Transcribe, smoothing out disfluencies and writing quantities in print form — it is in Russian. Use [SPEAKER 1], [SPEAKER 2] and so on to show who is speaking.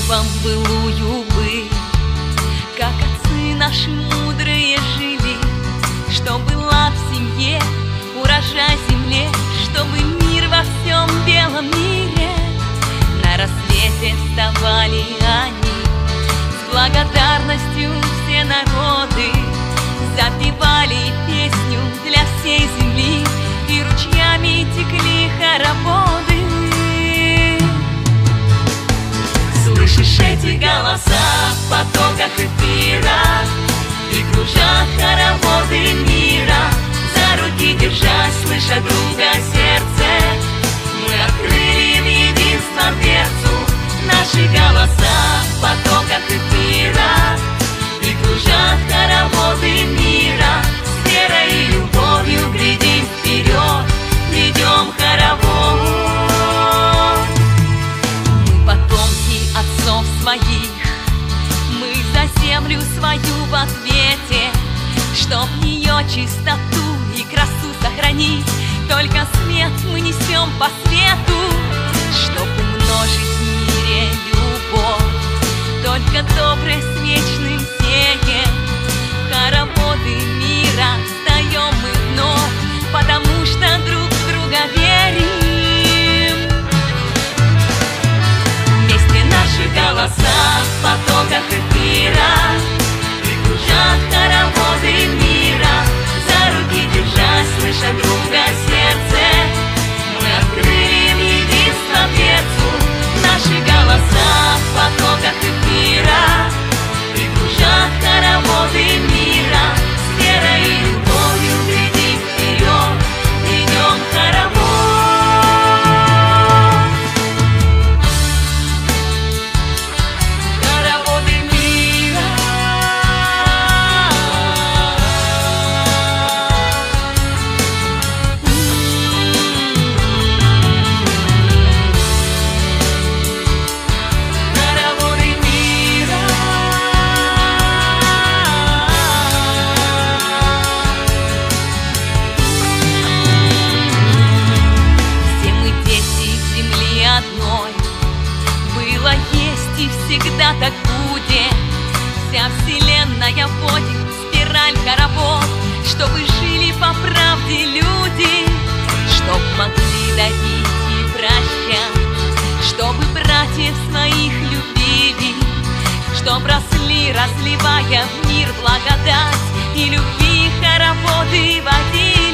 [SPEAKER 1] вам былую бы, как отцы наши мудрые жили, что была в семье урожай земле, чтобы мир во всем белом мире. На рассвете вставали они, с благодарностью все народы запевали песню для всей земли, и ручьями текли хороводы. Слышишь эти голоса в потоках эфира, и кружат хороводы мира, за руки держась, слыша друга сердце, мы открыли в единство дверцу. Наши голоса в потоках эфира, и кружат хороводы мира, с верой и любовью глядим вперед, ведем хоровод. Мы потомки отцов своих, мы за землю свою в ответе, чтоб ее чистоту и красу сохранить, только свет мы несем по свету, чтоб умножить в мире любовь, только доброе с вечным сеем. Хороводы мира встаем мы вновь, потому что друг в друга верим. Вместе наши голоса в потоках эфира, и кружат хороводы мира, за руки держась, слыша друга сердце, мы открыли в единство дверцу. Наши голоса в потоках эфира, и кружат хороводы мира, с верой и любовью глядим вперед, ведем хоровод. Хороводы мира. Хороводы мира. Все мы дети земли одной, было, есть и всегда так будет. Вся вселенная вводит спираль хоровод, чтобы жили по правде люди, чтоб могли дарить и прощать, чтобы братьев своих любили, чтоб росли, разливая в мир благодать, и любви хороводы водили.